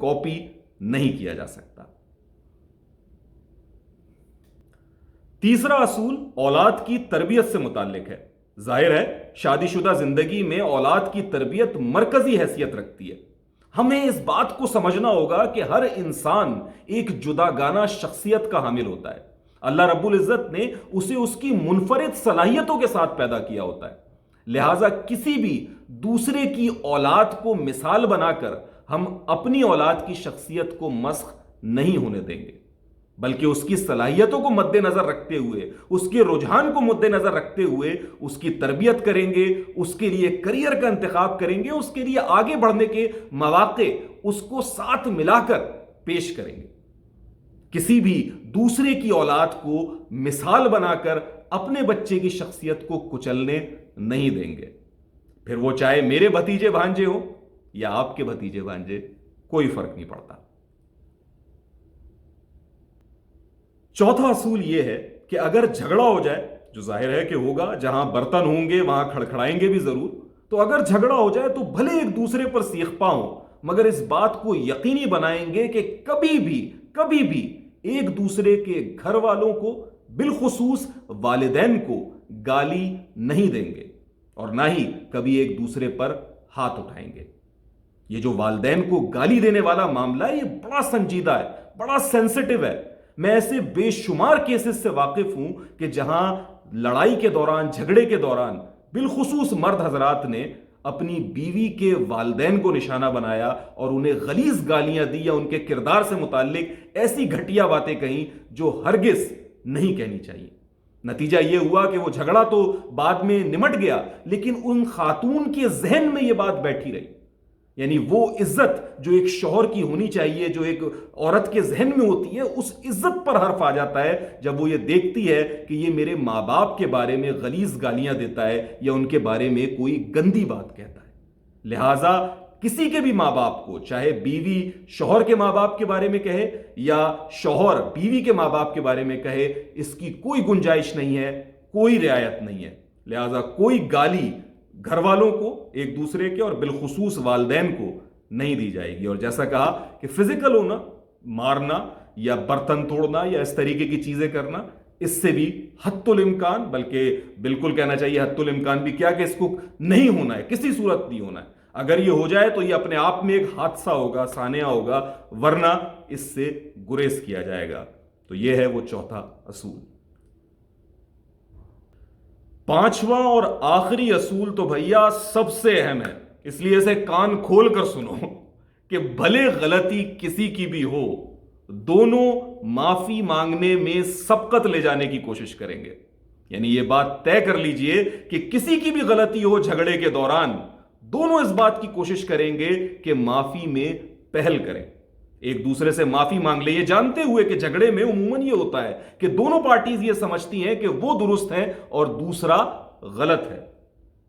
Copy نہیں کیا جا سکتا۔ تیسرا اصول اولاد کی تربیت سے متعلق ہے۔ ظاہر ہے شادی شدہ زندگی میں اولاد کی تربیت مرکزی حیثیت رکھتی ہے۔ ہمیں اس بات کو سمجھنا ہوگا کہ ہر انسان ایک جداگانہ شخصیت کا حامل ہوتا ہے۔ اللہ رب العزت نے اسے اس کی منفرد صلاحیتوں کے ساتھ پیدا کیا ہوتا ہے، لہٰذا کسی بھی دوسرے کی اولاد کو مثال بنا کر ہم اپنی اولاد کی شخصیت کو مسخ نہیں ہونے دیں گے، بلکہ اس کی صلاحیتوں کو مد نظر رکھتے ہوئے، اس کے رجحان کو مد نظر رکھتے ہوئے اس کی تربیت کریں گے، اس کے لیے کریئر کا انتخاب کریں گے، اس کے لیے آگے بڑھنے کے مواقع اس کو ساتھ ملا کر پیش کریں گے۔ کسی بھی دوسرے کی اولاد کو مثال بنا کر اپنے بچے کی شخصیت کو کچلنے نہیں دیں گے، پھر وہ چاہے میرے بھتیجے بھانجے ہوں یا آپ کے بھتیجے بھانجے، کوئی فرق نہیں پڑتا۔ چوتھا اصول یہ ہے کہ اگر جھگڑا ہو جائے، جو ظاہر ہے کہ ہوگا، جہاں برتن ہوں گے وہاں کھڑکھڑائیں گے بھی ضرور، تو اگر جھگڑا ہو جائے تو بھلے ایک دوسرے پر سیخپا ہوں، مگر اس بات کو یقینی بنائیں گے کہ کبھی بھی ایک دوسرے کے گھر والوں کو، بالخصوص والدین کو، گالی نہیں دیں گے اور نہ ہی کبھی ایک دوسرے پر ہاتھ اٹھائیں گے۔ یہ جو والدین کو گالی دینے والا معاملہ ہے، یہ بڑا سنجیدہ ہے، بڑا سینسٹیو ہے۔ میں ایسے بے شمار کیسز سے واقف ہوں کہ جہاں لڑائی کے دوران، جھگڑے کے دوران، بالخصوص مرد حضرات نے اپنی بیوی کے والدین کو نشانہ بنایا اور انہیں غلیظ گالیاں دی یا ان کے کردار سے متعلق ایسی گھٹیا باتیں کہیں جو ہرگز نہیں کہنی چاہیے۔ نتیجہ یہ ہوا کہ وہ جھگڑا تو بعد میں نمٹ گیا، لیکن ان خاتون کے ذہن میں یہ بات بیٹھی رہی۔ یعنی وہ عزت جو ایک شوہر کی ہونی چاہیے، جو ایک عورت کے ذہن میں ہوتی ہے، اس عزت پر حرف آ جاتا ہے جب وہ یہ دیکھتی ہے کہ یہ میرے ماں باپ کے بارے میں غلیظ گالیاں دیتا ہے یا ان کے بارے میں کوئی گندی بات کہتا ہے۔ لہٰذا کسی کے بھی ماں باپ کو، چاہے بیوی شوہر کے ماں باپ کے بارے میں کہے یا شوہر بیوی کے ماں باپ کے بارے میں کہے، اس کی کوئی گنجائش نہیں ہے، کوئی رعایت نہیں ہے۔ لہٰذا کوئی گالی گھر والوں کو، ایک دوسرے کے اور بالخصوص والدین کو نہیں دی جائے گی۔ اور جیسا کہا کہ فزیکل ہونا، مارنا یا برتن توڑنا یا اس طریقے کی چیزیں کرنا، اس سے بھی حت الامکان، بلکہ بالکل کہنا چاہیے حت الامکان بھی کیا، کہ اس کو نہیں ہونا ہے، کسی صورت نہیں ہونا ہے۔ اگر یہ ہو جائے تو یہ اپنے آپ میں ایک حادثہ ہوگا، سانحہ ہوگا، ورنہ اس سے گریز کیا جائے گا۔ تو یہ ہے وہ چوتھا اصول۔ پانچواں اور آخری اصول تو بھیا سب سے اہم ہے، اس لیے اسے کان کھول کر سنو کہ بھلے غلطی کسی کی بھی ہو، دونوں معافی مانگنے میں سبقت لے جانے کی کوشش کریں گے۔ یعنی یہ بات طے کر لیجئے کہ کسی کی بھی غلطی ہو جھگڑے کے دوران، دونوں اس بات کی کوشش کریں گے کہ معافی میں پہل کریں، ایک دوسرے سے معافی مانگ لیں، یہ جانتے ہوئے کہ جھگڑے میں عموماً یہ ہوتا ہے کہ دونوں پارٹیز یہ سمجھتی ہیں کہ وہ درست ہیں اور دوسرا غلط ہے۔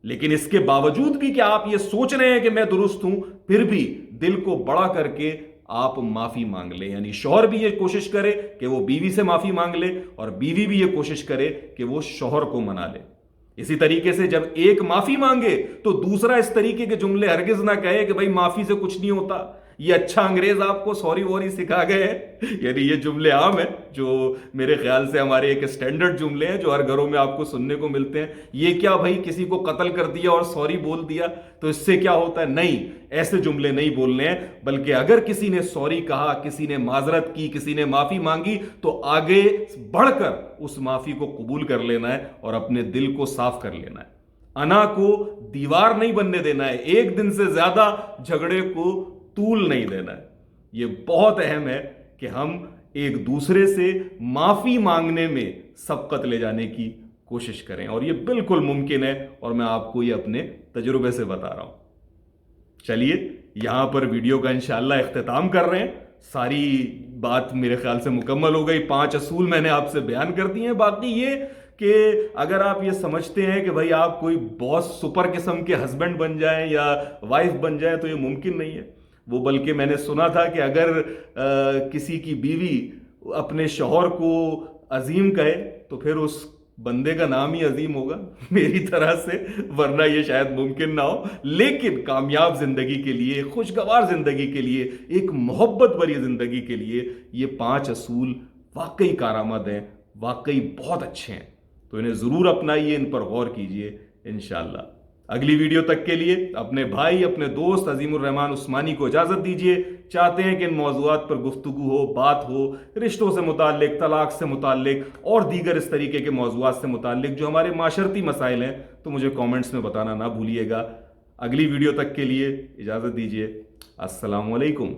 لیکن اس کے باوجود بھی کہ آپ یہ سوچ رہے ہیں کہ میں درست ہوں، پھر بھی دل کو بڑا کر کے آپ معافی مانگ لیں۔ یعنی شوہر بھی یہ کوشش کرے کہ وہ بیوی سے معافی مانگ لے اور بیوی بھی یہ کوشش کرے کہ وہ شوہر کو منا لے۔ اسی طریقے سے جب ایک معافی مانگے تو دوسرا اس طریقے کے جملے ہرگز نہ کہے کہ بھائی معافی سے کچھ نہیں ہوتا، یہ اچھا انگریز آپ کو سوری ووری سکھا گئے ہیں۔ یعنی یہ جملے عام ہیں، جو میرے خیال سے ہمارے ایک اسٹینڈرڈ جملے ہیں جو ہر گھروں میں آپ کو سننے کو ملتے ہیں۔ یہ کیا بھائی کسی کو قتل کر دیا اور سوری بول دیا تو اس سے کیا ہوتا ہے؟ نہیں، ایسے جملے نہیں بولنے ہیں، بلکہ اگر کسی نے سوری کہا، کسی نے معذرت کی، کسی نے معافی مانگی تو آگے بڑھ کر اس معافی کو قبول کر لینا ہے اور اپنے دل کو صاف کر لینا ہے۔ انا کو دیوار نہیں بننے دینا ہے، ایک دن سے زیادہ جھگڑے کو طول نہیں دینا ہے۔ یہ بہت اہم ہے کہ ہم ایک دوسرے سے معافی مانگنے میں سبقت لے جانے کی کوشش کریں، اور یہ بالکل ممکن ہے، اور میں آپ کو یہ اپنے تجربے سے بتا رہا ہوں۔ چلیے یہاں پر ویڈیو کا انشاءاللہ اختتام کر رہے ہیں۔ ساری بات میرے خیال سے مکمل ہو گئی، 5 اصول میں نے آپ سے بیان کر دیے ہیں۔ باقی یہ کہ اگر آپ یہ سمجھتے ہیں کہ بھائی آپ کوئی بہت سپر قسم کے ہسبینڈ بن جائیں یا وائف بن جائیں تو یہ ممکن نہیں ہے۔ وہ بلکہ میں نے سنا تھا کہ اگر کسی کی بیوی اپنے شوہر کو عظیم کہے تو پھر اس بندے کا نام ہی عظیم ہوگا میری طرح سے، ورنہ یہ شاید ممکن نہ ہو. لیکن کامیاب زندگی کے لیے، خوشگوار زندگی کے لیے، ایک محبت بھری زندگی کے لیے یہ 5 اصول واقعی کارآمد ہیں، واقعی بہت اچھے ہیں. تو انہیں ضرور اپنائیے، ان پر غور کیجئے انشاءاللہ. اگلی ویڈیو تک کے لیے اپنے بھائی، اپنے دوست عظیم الرحمان عثمانی کو اجازت دیجیے. چاہتے ہیں کہ ان موضوعات پر گفتگو ہو، بات ہو، رشتوں سے متعلق، طلاق سے متعلق اور دیگر اس طریقے کے موضوعات سے متعلق جو ہمارے معاشرتی مسائل ہیں، تو مجھے کامنٹس میں بتانا نہ بھولیے گا. اگلی ویڈیو تک کے لیے اجازت دیجیے. السلام علیکم.